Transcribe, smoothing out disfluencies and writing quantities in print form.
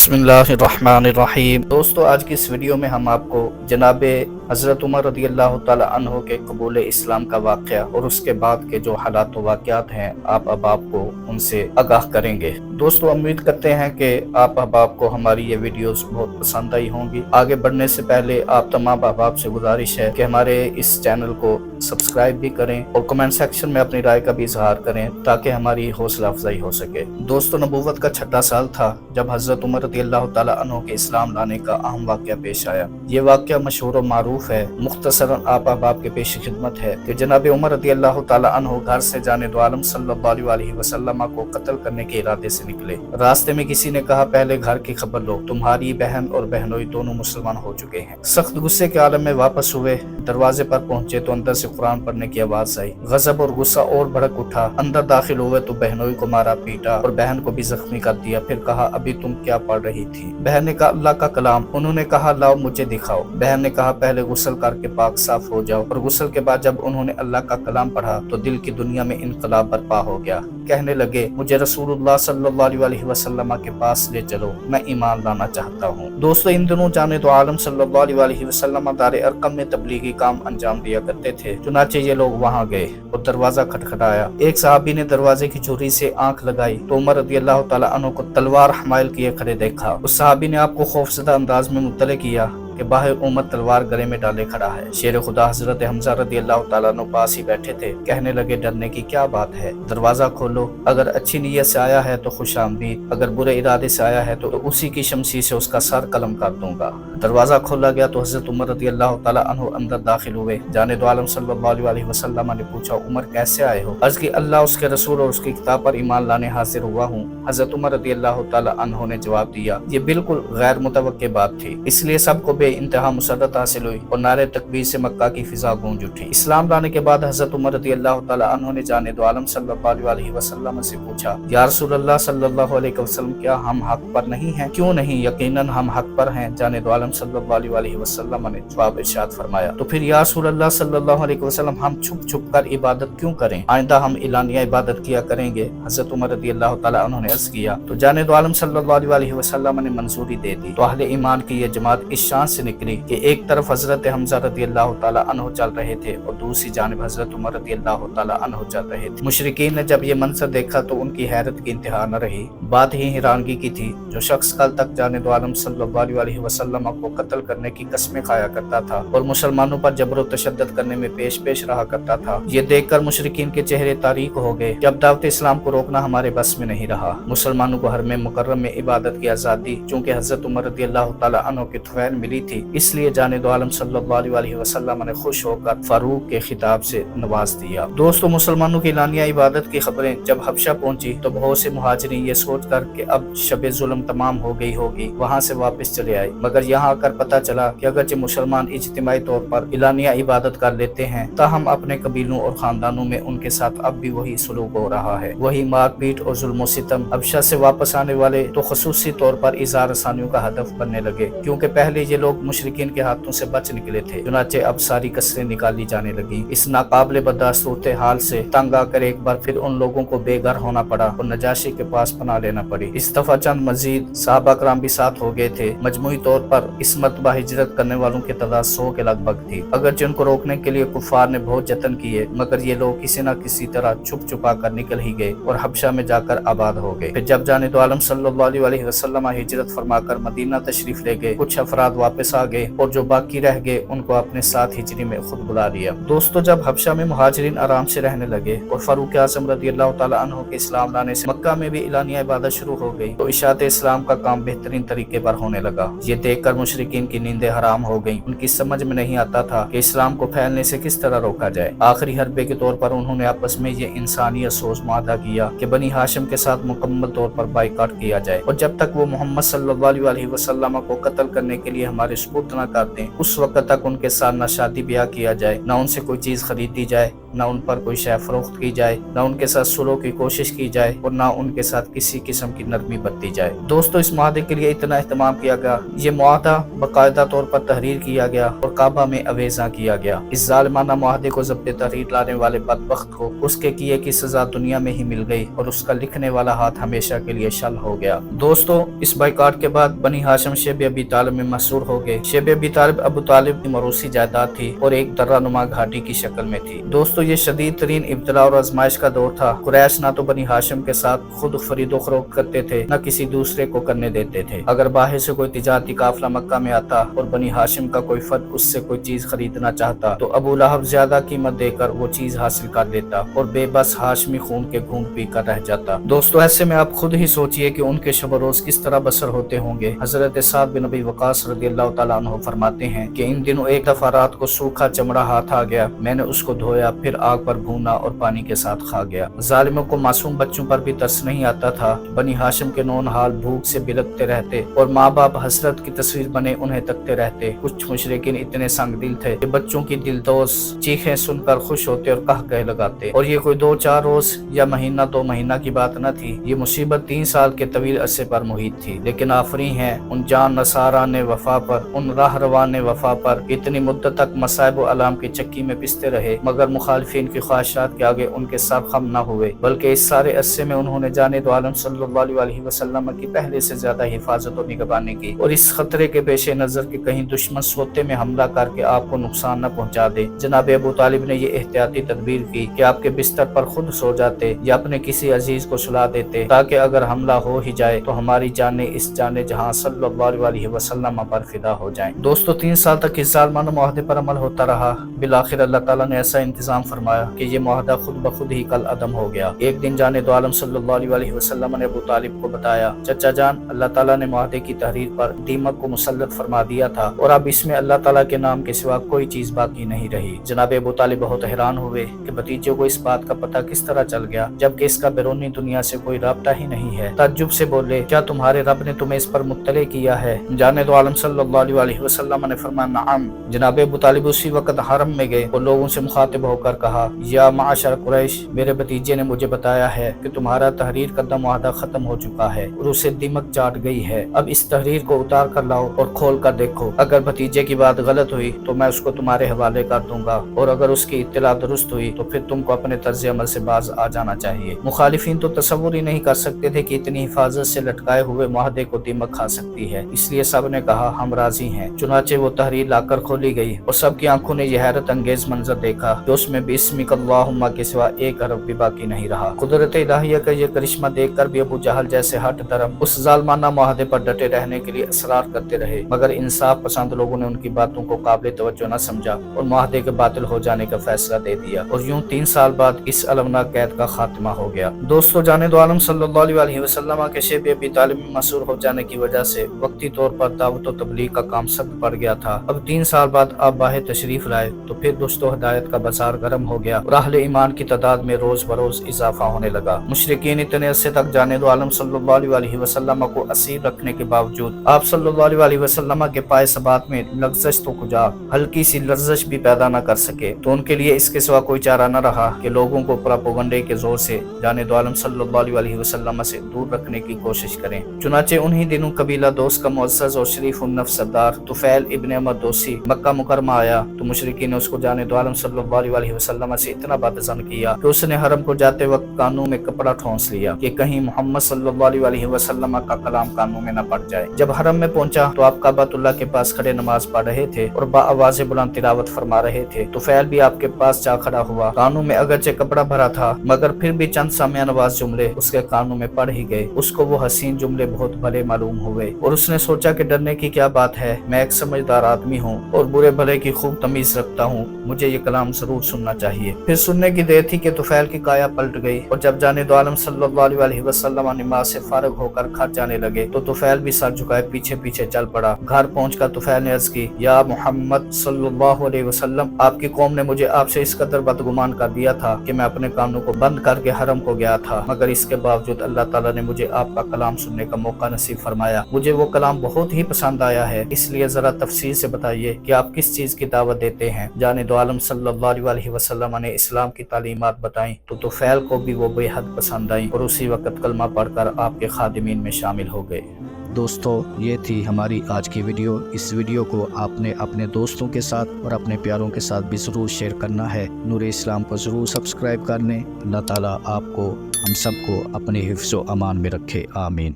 बिस्मिल्लाहिर्रहमानिर्रहीम। दोस्तों, आज की इस वीडियो में हम आपको जनाब हज़रत उमर रज़ी अल्लाह तआला अन्हो के कबूल इस्लाम का वाक़या और उसके बाद के जो हालात व वाक़यात हैं आप अहबाब को उनसे आगाह करेंगे। दोस्तों, उम्मीद करते हैं कि आप अहबाब को हमारी ये वीडियोस बहुत पसंद आई होंगी। आगे बढ़ने से पहले आप तमाम अहबाब से गुजारिश है कि हमारे इस चैनल को सब्सक्राइब भी करें और कमेंट सेक्शन में अपनी राय का भी इजहार करें ताकि हमारी हौसला अफजाई हो सके। दोस्तों, नबूवत का छठा साल था जब हज़रत उमर रज़ी अल्लाह तआला अन्हो के इस्लाम लाने का अहम वाक़या पेश आया। ये वाक़या मशहूर और मारूफ है। मुख्तसरन आप अहबाब के पेश खिदमत है कि जनाब उमर रज़ी अल्लाह तआला अन्हो घर से जाने दो आलम सल्लल्लाहु अलैहि वसल्लम को कत्ल करने के इरादे से निकले। रास्ते में किसी ने कहा, पहले घर की खबर लो, तुम्हारी बहन और बहनोई दोनों मुसलमान हो चुके हैं। सख्त गुस्से के आलम में वापस हुए। दरवाजे पर पहुंचे तो अंदर से कुरान पढ़ने की आवाज आई। गजब और गुस्सा और भड़क उठा। अंदर दाखिल हुए तो बहनोई को मारा पीटा और बहन को भी जख्मी कर दिया। फिर कहा, अभी तुम क्या पढ़ रही थी? बहन ने कहा, अल्लाह का कलाम। उन्होंने कहा, लाओ मुझे दिखाओ। बहन ने कहा, पहले गुस्ल करके पाक साफ हो जाओ। और गुस्ल के बाद जब उन्होंने अल्लाह का कलाम पढ़ा तो दिल की दुनिया में इनकलाब बर्पा हो गया। कहने लगे, मुझे रसूलुल्लाह सल्लल्लाहु अलैहि वसल्लम के पास ले चलो, मैं ईमान लाना चाहता हूँ। दोस्तों, इन दिनों जाने दो आलम सल्लल्लाहु अलैहि वसल्लम दारे अरकम में तबलीगी काम अंजाम दिया करते थे। चुनाचे ये लोग वहाँ गए और दरवाजा खटखटाया। एक सहाबी ने दरवाजे की झुर्री से आंख लगाई तो उमर रज़ी अल्लाह तआला अन्हु को तलवार हमायल किए खड़े देखा। उस सहाबी ने आपको खौफजदा अंदाज में मुत्तले किया कि बाहर उमर तलवार गले में डाले खड़ा है। शेर खुदा हजरत हमजा रज़ी अल्लाह तआला अन्हु पास ही बैठे थे। कहने लगे, डरने की क्या बात है, दरवाजा खोलो। अगर अच्छी नीयत से आया है तो खुश आमदीद, अगर बुरे इरादे से आया है तो उसी की शमशी से उसका सर कलम कर दूंगा। दरवाजा खोला गया तो हजरत उमर रज़ी अल्लाह तआला अन्हु अंदर दाखिल हुए। जाने दो आलम सल्लल्लाहु अलैहि वसल्लम ने पूछा, उमर कैसे आए हो? अर्ज़ की, अल्लाह उसके रसूल और उसकी किताब पर ईमान लाने हाजिर हुआ हूँ। हजरत उमर रज़ी अल्लाह तआला अन्हु ने जवाब दिया, ये बिल्कुल गैर मुतवक्के बात थी, इसलिए सबको इंतहा मुसरत हासिल हुई और नारे तकबीर से मक्का की फिजा गूंज उठी। इस्लाम लाने के बाद हजरत उमर रज़ी अल्लाह तआला अन्हु ने जाने दो आलम सल्लल्लाहु अलैहि वसल्लम से पूछा, या रसूलल्लाह सल्लल्लाहु अलैहि वसल्लम, क्या हम हक पर नहीं हैं? क्यों नहीं, यकीनन हम हक पर हैं। जाने दो आलम सल्लल्लाहु अलैहि वसल्लम ने जवाब इरशाद फरमाया, तो फिर या रसूलल्लाह सल्लल्लाहु अलैहि वसल्लम, हम छुप छुप कर इबादत क्यों करें? आइंदा हम इलानिया इबादत किया करेंगे। हजरत उमर रज़ी अल्लाह तआला अन्हु ने अर्ज़ किया तो जाने दो आलम सल्लल्लाहु अलैहि वसल्लम ने मंजूरी दे दी। तो अहले ईमान की यह जमात इस शान से निकली कि एक तरफ हजरत हमजा रज़ी अल्लाह तआला अन्हु चल रहे थे और दूसरी जानिब हजरत उमर रज़ी अल्लाह तआला अन्हु चल रहे थे। मुशरिकीन ने जब ये मंजर देखा तो उनकी हैरत की इंतहा न रही। बात ही हैरानगी की थी, जो शख्स कल तक जाने दो आलम सल्लल्लाहु अलैहि वसल्लम को कत्ल करने की कस्में खाया करता था और मुसलमानों पर जबर तशद्दुद करने में पेश पेश रहा करता था, ये देखकर मुशरिकीन के चेहरे तारीक हो गए। जब दावत इस्लाम को रोकना हमारे बस में नहीं रहा। मुसलमानों को हरम मुकर्रम में इबादत की आज़ादी चूँकि हजरत उमर रज़ी अल्लाह तआला अन्हु के तुफ़ैल मिली थी, इसलिए जाने दो आलम सल्लल्लाहु अलैहि वसल्लम ने खुश होकर फारूक के खिताब से नवाज दिया। दोस्तों, मुसलमानों की लानिया इबादत की खबरें जब हबशा पहुंची तो बहुत से मुहाजिरीन ये सोचकर कि अब शबे जुल्म तमाम हो गई होगी वहां से वापस चले आए। मगर यहाँ आकर पता चला कि अगरचे मुसलमान इज्तिमाई तौर पर इलानिया इबादत कर लेते हैं, ताहम अपने कबीलों और खानदानों में उनके साथ अब भी वही सलूक हो रहा है, वही मारपीट और जुल्म सितम। हबशा से वापस आने वाले तो खसूसी तौर पर इज़ार आसानियों का हदफ बनने लगे, क्योंकि पहले ये लोग मुशरिकीन के हाथों से बच निकले थे। चुनाचे अब सारी कसरें निकाली जाने लगी। इस नाकाबिले बर्दाश्त सूरत हाल से तंग आकर एक बार फिर उन लोगों को बेघर होना पड़ा और नजाशी के पास पनाह लेना पड़ी। इस दफा चंद मजीद सहाबा कराम भी साथ हो गए थे। मजमूई तौर पर इस मरतबा हिजरत करने वालों की तादाद 100 के लगभग थी। अगरचे उनको रोकने के लिए कुफार ने बहुत जतन किए, मगर ये लोग किसी न किसी तरह छुप छुपा कर निकल ही गए और हबशा में जाकर आबाद हो गए। फिर जब जाने दो आलम सल्लल्लाहु अलैहि वसल्लम हिजरत फरमाकर मदीना तशरीफ ले गए, कुछ अफराद वापस आ गए और जो बाकी रह गए उनको अपने साथ हिजरी में खुद बुला लिया। दोस्तों, जब हबशा में मुहाजिरीन आराम से रहने लगे और फारूक आज़म रज़ी अल्लाह तआला अन्हु के इस्लाम लाने से मक्का में भी इलानिया इबादत शुरू हो गई तो इशाअत इस्लाम का काम बेहतरीन तरीके पर होने लगा। ये देखकर मुशरिकीन की नींदें हराम हो गईं। उनकी समझ में नहीं आता था कि इस्लाम को फैलने से किस तरह रोका जाए। आखिरी हरबे के तौर पर उन्होंने आपस में ये इंसानियत सोच मुआहदा किया कि बनी हाशिम के साथ मुकम्मल तौर पर बाइकाट किया जाए और जब तक वो मोहम्मद सल्लल्लाहु अलैहि वसल्लम को कत्ल करने के लिए हमारे सुपुर्द न कर दें, उस वक्त तक उनके साथ न शादी ब्याह किया जाए, न उनसे कोई चीज खरीदी जाए نہ उन पर कोई शय फरोख्त की जाए, न उनके साथ सुलह की कोशिश की जाए और न उनके साथ किसी किस्म की नरमी बरती जाए। दोस्तों, इस मुआहदे के लिए इतना एहतमाम किया गया, ये मुआहदा बाकायदा तौर पर तहरीर किया गया और काबा में अवेजा किया गया। इस जालिमाना मुआहदे को ज़ब्त तहरीर लाने वाले बदबख्त को उसके किए की सजा दुनिया में ही मिल गई और उसका लिखने वाला हाथ हमेशा के लिए शल हो गया। दोस्तों, इस बाइकाट के बाद बनी हाशिम शेब अबी तालिब में मशहूर हो गए। शेब अबी तालिब अबू तालिब की मरूसी जायदाद थी और एक दर्रानुमा घाटी की शक्ल में थी। दोस्तों, ये शदीद तरीन इब्तिला और आजमाइश का दौर था। कुरैश ना तो बनी हाशिम के साथ खुद खरीदो फरोख्त करते थे, न किसी दूसरे को करने देते थे। अगर बाहर से कोई तिजारती काफिला मक्का में आता और बनी हाशिम का कोई फर्द उससे कोई चीज खरीदना चाहता तो अबू लहब ज्यादा कीमत देकर वो चीज हासिल कर लेता और बेबस हाशमी खून के घूंट पी कर रह जाता। दोस्तों, ऐसे में आप खुद ही सोचिए कि उनके शब रोज किस तरह बसर होते होंगे। हजरत साद बिन अबी वकास रदियल्लाहु ताला अन्हु फरमाते हैं कि इन दिनों एक दफा रात को सूखा चमड़ा हाथ आ गया, मैंने उसको धोया, फिर आग पर भूना और पानी के साथ खा गया। जालिमों को मासूम बच्चों पर भी तरस नहीं आता था। बनी हाशिम के नौनहाल भूख से बिलखते रहते और माँ बाप हसरत की तस्वीर बने उन्हें तकते रहते। कुछ मुशरिकीन इतने संग दिल थे कि बच्चों की दिलदोज चीखें सुनकर खुश होते और कह लगाते। और ये कोई 2-4 रोज या महीना 2 महीना की बात न थी, ये मुसीबत 3 साल के तवील अरसे पर मुहित थी। लेकिन आफरी हैं उन जान नसारा ने वफा पर, उन राह रवा ने वफा पर इतनी मुद्दत तक मसाइब अलाम की चक्की में पिसते रहे, मगर मुखालिफिन की ख्वाहिशात के आगे उनके सर खम न हुए, बल्कि इस सारे अरसे में उन्होंने जाने दो आलम सल्लल्लाहु अलैहि वसल्लम की पहले से ज्यादा हिफाजत और निगरानी की और इस खतरे के पेश नजर के कहीं दुश्मन सोते में हमला करके आपको नुकसान न पहुंचा दे, जनाब अबू तालिब ने ये एहतियाती तदबीर की कि आपके बिस्तर पर खुद सो जाते या अपने किसी अजीज को सुला देते, ताकि अगर हमला हो ही जाए तो हमारी जाने इस जाने जहां सल्लल्लाहु अलैहि वसल्लम पर फिदा हो जाएं। दोस्तों, 3 साल तक इस जालिमाना मुआहदे पर अमल होता रहा। बिलाखिर अल्लाह ताला ने ऐसा इंतजाम फरमाया कि ये मुआहदा खुद ब खुद ही कल अदम हो गया। एक दिन जाने दो आलम सल्लल्लाहु अलैहि वसल्लम ने अबू तालिब को बताया, चचा जान, अल्लाह ताला ने मुआहदे की तहरीर पर दीमक को मुसल्लत फरमा दिया था और अब इसमें अल्लाह ताला के नाम के सिवा कोई चीज बाकी नहीं रही। जनाब अबू तालिब बहुत हैरान हुए कि भतीजों को इस बात का पता किस तरह चल गया, जबकि इसका बैरूनी दुनिया से कोई राब्ता ही नहीं है। ताज्जुब से बोले, क्या तुम्हारे रब ने तुम्हें इस पर मुत्तले किया है? जाने दो आलम सल्लल्लाहु अलैहि वसल्लम ने फरमाया, नअम। जनाब अबू तालिब उसी वक्त हरम में गए और लोगों से मुखातिब होकर कहा, या माशर कुरैश, मेरे भतीजे ने मुझे बताया है कि तुम्हारा तहरीर करदा मुआहदा खत्म हो चुका है और उसे दीमक चाट गई है। अब इस तहरीर को उतार कर लाओ और खोल कर देखो। अगर भतीजे की बात गलत हुई तो मैं उसको तुम्हारे हवाले कर दूंगा और अगर उसकी इत्तला दुरुस्त हुई तो फिर तुमको अपने तर्ज अमल से बाज आ जाना चाहिए। मुखालिफिन तो तसव्वुर ही नहीं कर सकते थे कि इतनी हिफाजत से लटकाए हुए मुआहदे को दीमक खा सकती है, इसलिए सब ने कहा हम राजी हैं। चुनाचे वो तहरीर लाकर खोली गई और सबकी आंखों ने यह हैरत अंगेज मंजर देखा कि उसमें बिस्मिक अल्लाहुम्मा के सिवा एक हरफ भी बाकी नहीं रहा। कुदरत इलाहिया का ये करिश्मा देखकर भी अबू जहल जैसे हट धर्म उस जालिमाना मुआहदे पर डटे रहने के लिए असरार करते रहे, मगर इंसाफ पसंद लोगों ने उनकी बातों को काबिल तवज्जो न समझा और मुआहदे के बातिल हो जाने का फैसला दे दिया और यूं 3 साल बाद इस अलमनाक कैद का खात्मा हो गया। दोस्तों, जाने दो आलम सल्लल्लाहु अलैहि वसल्लम के शेब अबी तालिब में मशहूर हो जाने की वजह से वक्ती तौर पर दावत और तबलीग का काम सख्त पड़ गया था। अब 3 साल बाद आप बाहर तशरीफ लाए तो फिर दोस्तों हिदायत का बाजार गर्म हो गया और अहले ईमान की तादाद में रोज बरोज इजाफा होने लगा। मुशरिकीन इतने अरसे तक जाने दो आलम सल्लल्लाहु अलैहि वसल्लम को असीर रखने के बावजूद आप सल्लल्लाहु अलैहि वसल्लम के पाए सबात में लग़्ज़श तो कुजा हल्की सी लर्ज़श भी पैदा न कर सके, तो उनके लिए इसके सिवा कोई चारा न रहा कि लोगों को प्रोपेगेंडे के जोर से जाने दो आलम सल्लल्लाहु अलैहि वसल्लम से दूर रखने की कोशिश करें। चुनाचे उन्हीं दिनों कबीला दोस्त का मुअज़्ज़ज़ और शरीफ उन्नफ़्स सरदार तुफ़ैल इब्न अमर दोसी मक्का मुकरमा आया तो मुशरिकीन ने उसको जाने दो आलम सल्लल्लाहु अलैहि वसल्लम से इतना बदज़न किया कि उसने हरम को जाते वक्त कानों में कपड़ा ठोंस लिया कि कहीं मोहम्मद सल्लल्लाहु अलैहि वसल्लम का कलाम कानों में न पड़ जाए। जब हरम में पहुंचा तो आप काबतुल्लाह के पास खड़े नमाज पढ़ रहे थे और बाआवाज़ बुलंद तिलावत फरमा रहे थे। तुफ़ैल भी आपके पास जा खड़ा हुआ। कानों में अगरचे कपड़ा भरा था मगर फिर भी चंद सामिया नवाज जुमले उसके कानों में पड़ ही गए। उसको वो हसीन जुमले बहुत भले मालूम हुए और उसने सोचा कि डरने की क्या बात है, मैं एक समझदार आदमी हूँ और बुरे भले की खूब तमीज रखता हूँ, मुझे ये कलाम जरूर सुनना चाहिए। फिर सुनने की देर थी कि तुफ़ैल की काया पलट गई और जब जाने दो आलम सल्लल्लाहु अलैहि वसल्लम नमाज से फारिग होकर घर जाने लगे तो तुफ़ैल भी सर झुकाए पीछे पीछे चल पड़ा। घर पहुंचकर तुफ़ैल ने अर्ज़ की, या मोहम्मद सल्लल्लाहु अलैहि वसल्लम, आपकी कौम ने मुझे आपसे इस कदर बदगुमान कर दिया था कि मैं अपने कानों को बंद करके हरम को गया था, मगर इसके बावजूद अल्लाह ताला ने मुझे आपका कलाम सुनने का मौका नसीब फरमाया। मुझे वो कलाम बहुत ही पसंद आया है, इसलिए जरा तफसील से बताइए कि आप किस चीज की दावत देते हैं। जाने दो आलम सल्लल्लाहु अलैहि वसल्लम ने इस्लाम की तालीमात बताई तो तुफैल को भी वो बेहद पसंद आई और उसी वक्त कलमा पढ़कर आपके खादिमीन में शामिल हो गए। दोस्तों, ये थी हमारी आज की वीडियो। इस वीडियो को आपने अपने दोस्तों के साथ और अपने प्यारों के साथ भी ज़रूर शेयर करना है। नूर इस्लाम को ज़रूर सब्सक्राइब कर लें। अल्लाह ताला आपको हम सबको अपने हिफ्ज़ व अमान में रखे। आमीन।